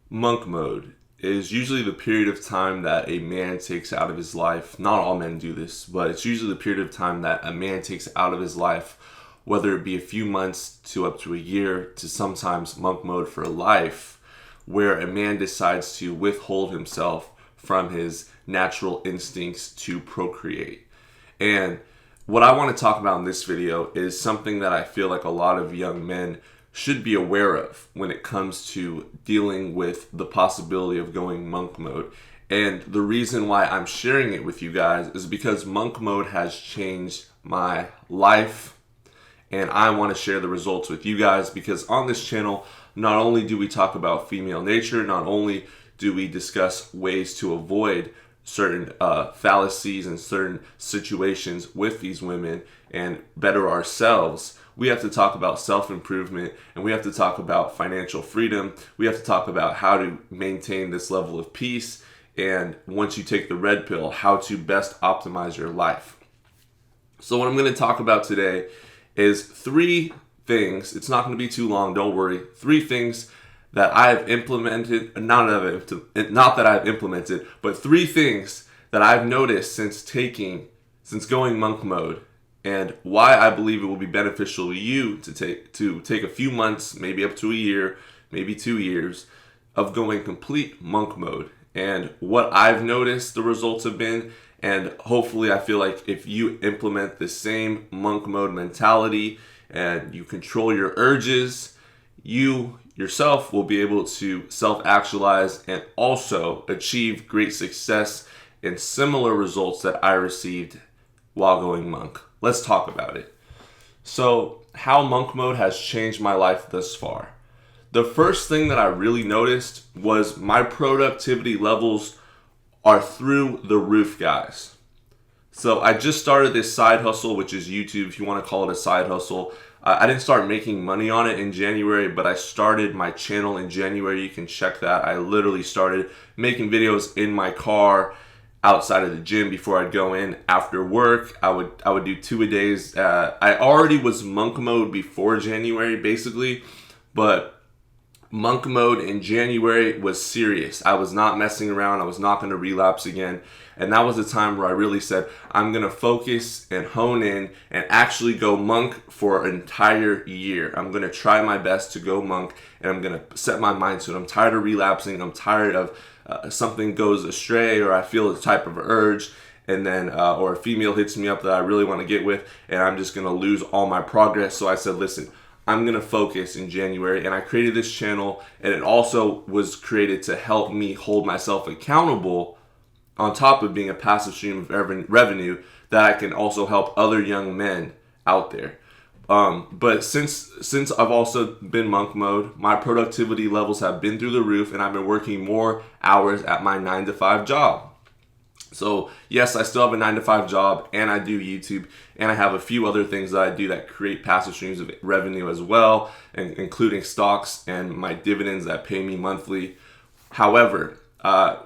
Monk mode is usually the period of time that a man takes out of his life. Not all men do this, but it's usually the period of time that a man takes out of his life, whether it be a few months to up to a year to sometimes monk mode for life, where a man decides to withhold himself from his natural instincts to procreate. And what I want to talk about in this video is something that I feel like a lot of young men should be aware of when it comes to dealing with the possibility of going monk mode. And the reason why I'm sharing it with you guys is because monk mode has changed my life, and I want to share the results with you guys because on this channel, not only do we talk about female nature, not only do we discuss ways to avoid certain fallacies and certain situations with these women and better ourselves, we have to talk about self-improvement, and we have to talk about financial freedom. We have to talk about how to maintain this level of peace, and once you take the red pill, how to best optimize your life. So what I'm going to talk about today is three things. It's not going to be too long, don't worry. Three things that I've implemented, not that I've implemented, but three things that I've noticed since going monk mode, and why I believe it will be beneficial to you to take a few months, maybe up to a year, maybe 2 years of going complete monk mode, and what I've noticed the results have been. And hopefully I feel like if you implement the same monk mode mentality and you control your urges, you yourself will be able to self-actualize and also achieve great success and similar results that I received while going monk. Let's talk about it. So, how monk mode has changed my life thus far. The first thing that I really noticed was my productivity levels are through the roof, guys. So I just started this side hustle, which is YouTube, if you want to call it a side hustle. I didn't start making money on it in January, but I started my channel in January. You can check that. I literally started making videos in my car outside of the gym before I'd go in. After work, I would do 2 a days. I already was monk mode before January, basically, but monk mode in January was serious. I was not messing around. I was not going to relapse again. And that was the time where I really said, I'm going to focus and hone in and actually go monk for an entire year. I'm going to try my best to go monk, and I'm going to set my mind to it. I'm tired of relapsing. I'm tired of something goes astray, or I feel a type of urge, and then or a female hits me up that I really want to get with, and I'm just going to lose all my progress. So I said, listen, I'm going to focus in January, and I created this channel, and it also was created to help me hold myself accountable on top of being a passive stream of revenue that I can also help other young men out there. But since I've also been monk mode, my productivity levels have been through the roof, and I've been working more hours at my 9-to-5 job. So yes, I still have a 9-to-5 job, and I do YouTube, and I have a few other things that I do that create passive streams of revenue as well, and including stocks and my dividends that pay me monthly. However,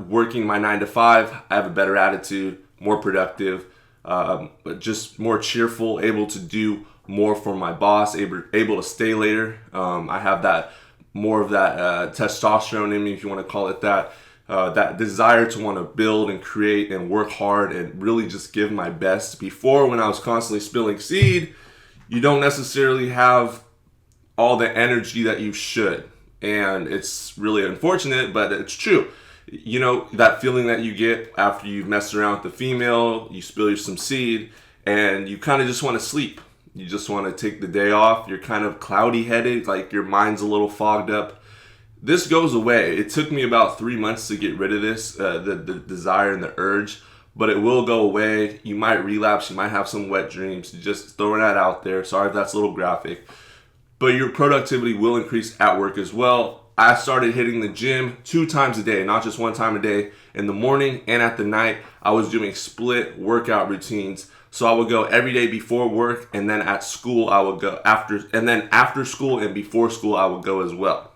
working my 9-to-5, I have a better attitude, more productive, but just more cheerful, able to do more for my boss, able to stay later. I have that more of that testosterone in me, if you want to call it that. That desire to want to build and create and work hard and really just give my best. Before, when I was constantly spilling seed, you don't necessarily have all the energy that you should. And it's really unfortunate, but it's true. You know, that feeling that you get after you've messed around with the female, you spill some seed, and you kind of just want to sleep. You just want to take the day off. You're kind of cloudy headed, like your mind's a little fogged up. This goes away. It took me about 3 months to get rid of this, the desire and the urge, but it will go away. You might relapse. You might have some wet dreams. Just throwing that out there. Sorry if that's a little graphic. But your productivity will increase at work as well. I started hitting the gym 2 times a day, not just 1 time a day. In the morning and at the night, I was doing split workout routines. So I would go every day before work, and then at school I would go after, and then after school and before school I would go as well.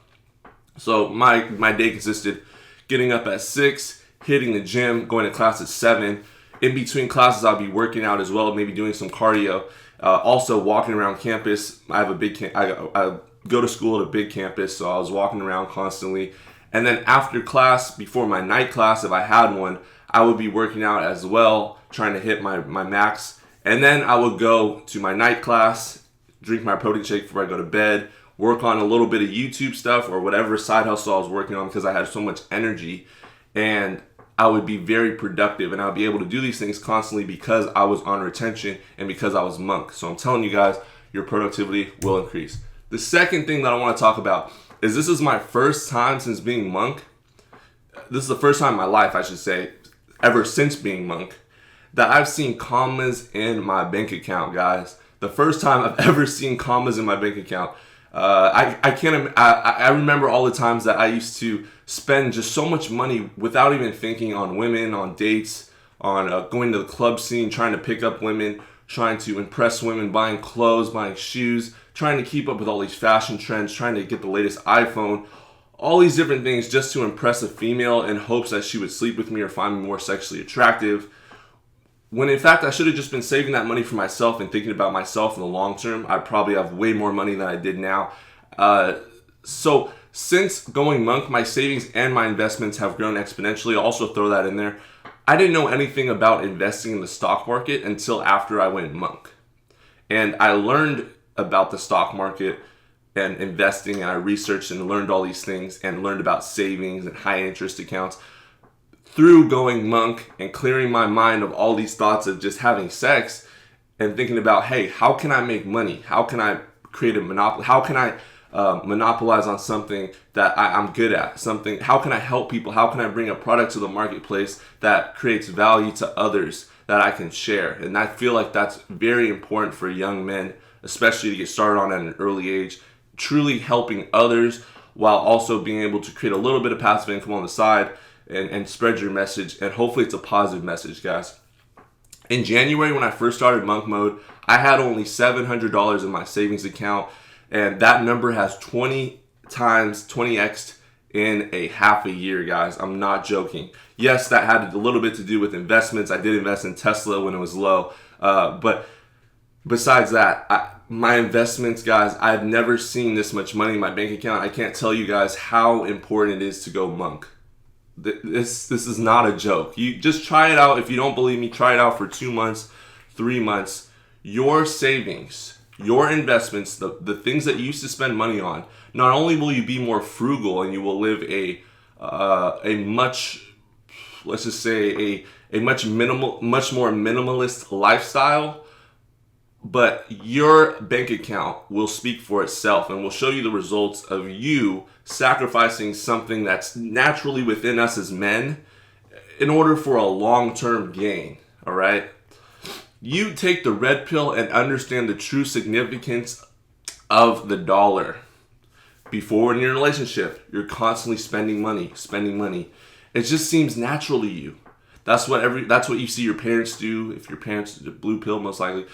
So my day consisted getting up at 6, hitting the gym, going to class at 7. In between classes, I'll be working out as well, maybe doing some cardio. Also walking around campus. I have a big I go to school at a big campus, so I was walking around constantly. And then after class, before my night class, if I had one, I would be working out as well, trying to hit my max. And then I would go to my night class, drink my protein shake before I go to bed, work on a little bit of YouTube stuff or whatever side hustle I was working on because I had so much energy. And I would be very productive, and I would be able to do these things constantly because I was on retention and because I was monk. So I'm telling you guys, your productivity will increase. The second thing that I want to talk about is this is my first time since being monk. This is the first time in my life, I should say, ever since being monk, that I've seen commas in my bank account, guys. The first time I've ever seen commas in my bank account. I remember all the times that I used to spend just so much money without even thinking on women, on dates, on going to the club scene, trying to pick up women, trying to impress women, buying clothes, buying shoes, trying to keep up with all these fashion trends, trying to get the latest iPhone, all these different things just to impress a female in hopes that she would sleep with me or find me more sexually attractive. When in fact, I should have just been saving that money for myself and thinking about myself in the long term. I'd probably have way more money than I did now. So since going monk, my savings and my investments have grown exponentially. I'll also throw that in there. I didn't know anything about investing in the stock market until after I went monk. And I learned about the stock market and investing, and I researched and learned all these things and learned about savings and high interest accounts through going monk and clearing my mind of all these thoughts of just having sex and thinking about, hey, how can I make money? How can I create a monopoly? How can I monopolize on something that I'm good at? Something. How can I help people? How can I bring a product to the marketplace that creates value to others that I can share? And I feel like that's very important for young men, especially to get started on at an early age, truly helping others while also being able to create a little bit of passive income on the side and spread your message. And hopefully it's a positive message, guys. In January, when I first started monk mode, I had only $700 in my savings account, and that number has 20x'd in a half a year, guys. I'm not joking. Yes, that had a little bit to do with investments. I did invest in Tesla when it was low, but besides that, my investments, guys, I've never seen this much money in my bank account. I can't tell you guys how important it is to go monk. This is not a joke. You just try it out. If you don't believe me, try it out for 2 months, 3 months. Your savings, your investments, the things that you used to spend money on, not only will you be more frugal and you will live a much, let's just say a much more minimalist lifestyle, but your bank account will speak for itself and will show you the results of you sacrificing something that's naturally within us as men in order for a long-term gain, all right? You take the red pill and understand the true significance of the dollar. Before in your relationship, you're constantly spending money. It just seems natural to you. That's what you see your parents do. If your parents did a blue pill, most likely,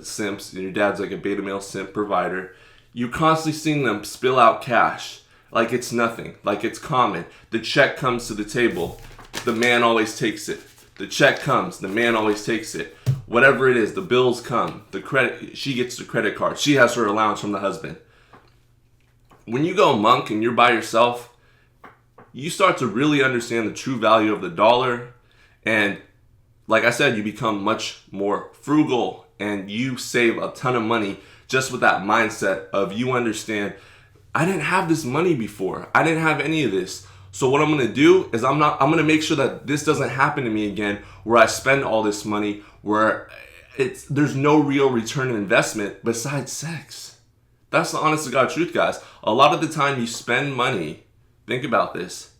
simps, and your dad's like a beta male simp provider, you're constantly seeing them spill out cash like it's nothing, like it's common. The check comes to the table, the man always takes it. The check comes, the man always takes it. Whatever it is, the bills come, she gets the credit card, she has her allowance from the husband. When you go monk and you're by yourself, you start to really understand the true value of the dollar, and like I said, you become much more frugal and you save a ton of money just with that mindset of you understand, I didn't have this money before. I didn't have any of this. So what I'm going to do is I'm going to make sure that this doesn't happen to me again, where I spend all this money where there's no real return on investment besides sex. That's the honest to God truth, guys. A lot of the time you spend money, think about this,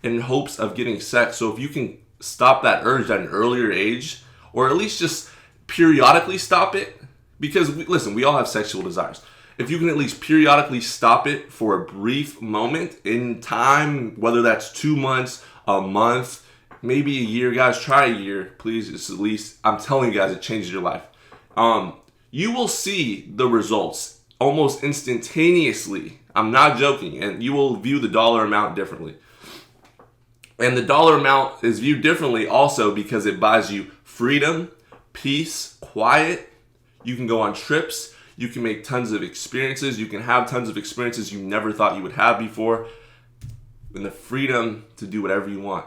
in hopes of getting sex. So if you can stop that urge at an earlier age, or at least just periodically stop it, because we all have sexual desires. If you can at least periodically stop it for a brief moment in time, whether that's 2 months, a month, maybe a year, guys, try a year, please. It's at least, I'm telling you guys, it changes your life. You will see the results almost instantaneously. I'm not joking. And you will view the dollar amount differently. And the dollar amount is viewed differently also because it buys you freedom, peace, quiet. You can go on trips. You can make tons of experiences. You can have tons of experiences you never thought you would have before. and the freedom to do whatever you want.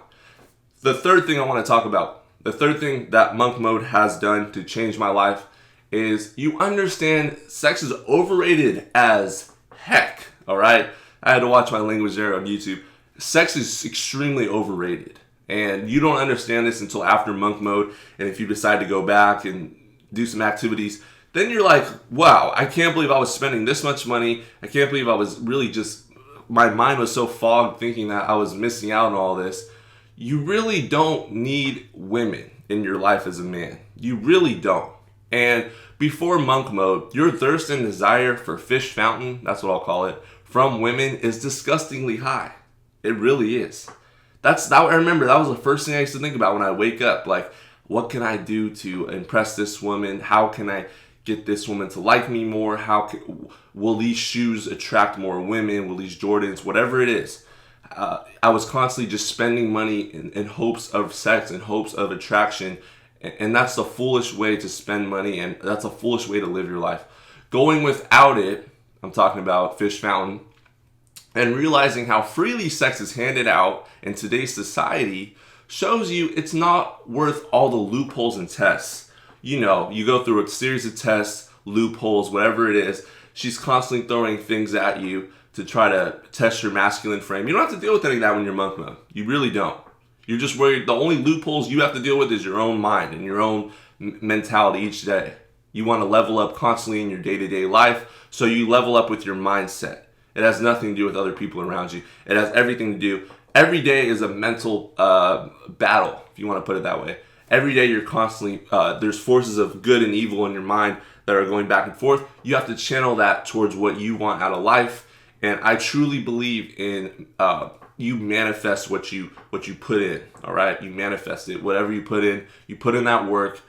The third thing I want to talk about, the third thing that Monk Mode has done to change my life is you understand sex is overrated as heck, all right? I had to watch my language there on YouTube. Sex is extremely overrated. And you don't understand this until after Monk Mode. And if you decide to go back and do some activities, then you're like, wow, I can't believe I was spending this much money. I can't believe I was really just, my mind was so fogged thinking that I was missing out on all this. You really don't need women in your life as a man. You really don't. And before Monk Mode, your thirst and desire for fish fountain, that's what I'll call it, from women is disgustingly high. It really is. I remember that was the first thing I used to think about when I wake up. Like, what can I do to impress this woman? How can I get this woman to like me more? Will these shoes attract more women? Will these Jordans, whatever it is? I was constantly just spending money in hopes of sex, in hopes of attraction. And that's a foolish way to spend money, and that's a foolish way to live your life. Going without it, I'm talking about fish fountain, and realizing how freely sex is handed out in today's society shows you it's not worth all the loopholes and tests. You know, you go through a series of tests, loopholes, whatever it is. She's constantly throwing things at you to try to test your masculine frame. You don't have to deal with any of that when you're Monk Mode. You really don't. You're just worried. The only loopholes you have to deal with is your own mind and your own mentality each day. You want to level up constantly in your day-to-day life, so you level up with your mindset. It has nothing to do with other people around you. It has everything to do. Every day is a mental battle, if you want to put it that way. Every day you're constantly, there's forces of good and evil in your mind that are going back and forth. You have to channel that towards what you want out of life. And I truly believe in you manifest what you put in, all right? You manifest it. Whatever you put in that work.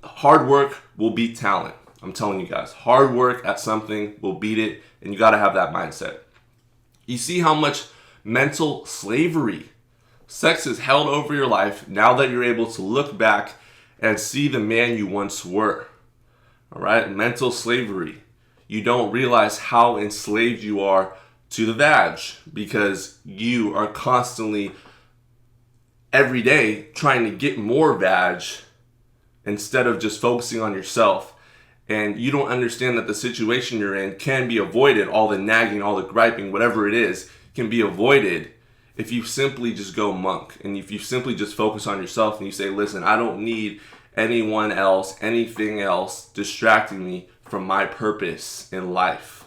Hard work will beat talent. I'm telling you guys, hard work at something will beat it, and you got to have that mindset. You see how much mental slavery sex has held over your life now that you're able to look back and see the man you once were. All right, mental slavery. You don't realize how enslaved you are to the vag because you are constantly, every day, trying to get more vag instead of just focusing on yourself. And you don't understand that the situation you're in can be avoided. All the nagging, all the griping, whatever it is, can be avoided if you simply just go monk. And if you simply just focus on yourself and you say, listen, I don't need anyone else, anything else distracting me from my purpose in life.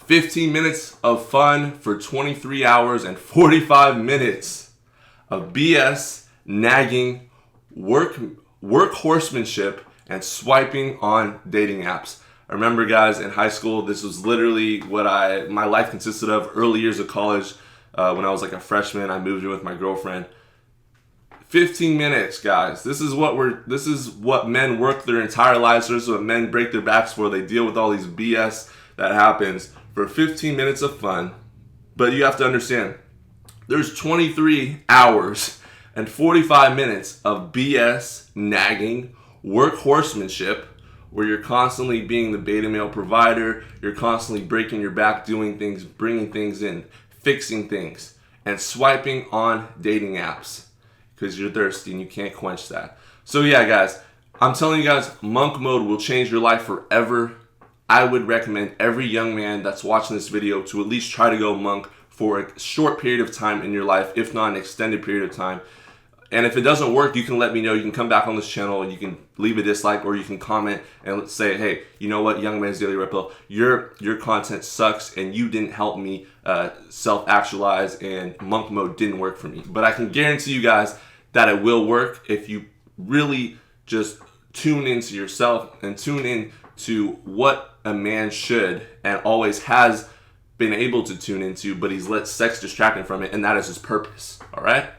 15 minutes of fun for 23 hours and 45 minutes of BS, nagging, work horsemanship, and swiping on dating apps. I remember, guys, in high school, this was literally what my life consisted of. Early years of college, when I was like a freshman, I moved in with my girlfriend. 15 minutes, guys. This is what men work their entire lives for. This is what men break their backs for. They deal with all these BS that happens for 15 minutes of fun. But you have to understand, there's 23 hours and 45 minutes of BS, nagging, work horsemanship, where you're constantly being the beta male provider, you're constantly breaking your back, doing things, bringing things in, fixing things, and swiping on dating apps because you're thirsty and you can't quench that. So yeah, guys, I'm telling you guys, Monk Mode will change your life forever. I would recommend every young man that's watching this video to at least try to go monk for a short period of time in your life, if not an extended period of time. And if it doesn't work, you can let me know. You can come back on this channel and you can leave a dislike, or you can comment and say, hey, you know what, Young Man's Daily Red Pill, your content sucks and you didn't help me self-actualize, and Monk Mode didn't work for me. But I can guarantee you guys that it will work if you really just tune into yourself and tune in to what a man should and always has been able to tune into, but he's let sex distract him from it, and that is his purpose, all right?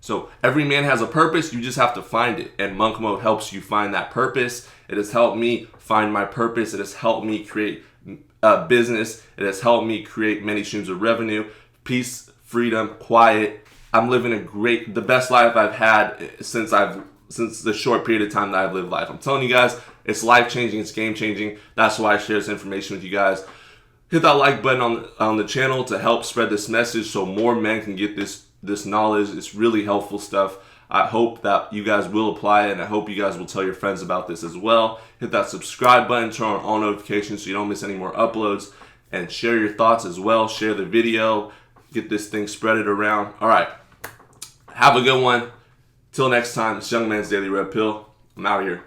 So every man has a purpose, you just have to find it. And Monk Mode helps you find that purpose. It has helped me find my purpose. It has helped me create a business. It has helped me create many streams of revenue, peace, freedom, quiet. I'm living the best life I've had since the short period of time that I've lived life. I'm telling you guys, it's life-changing, it's game-changing. That's why I share this information with you guys. Hit that like button on the channel to help spread this message so more men can get this knowledge. It's really helpful stuff. I hope that you guys will apply it, and I hope you guys will tell your friends about this as well. Hit that subscribe button, turn on all notifications so you don't miss any more uploads, and share your thoughts as well. Share the video. Get this thing spread around. All right. Have a good one. Till next time, it's Young Man's Daily Red Pill. I'm out of here.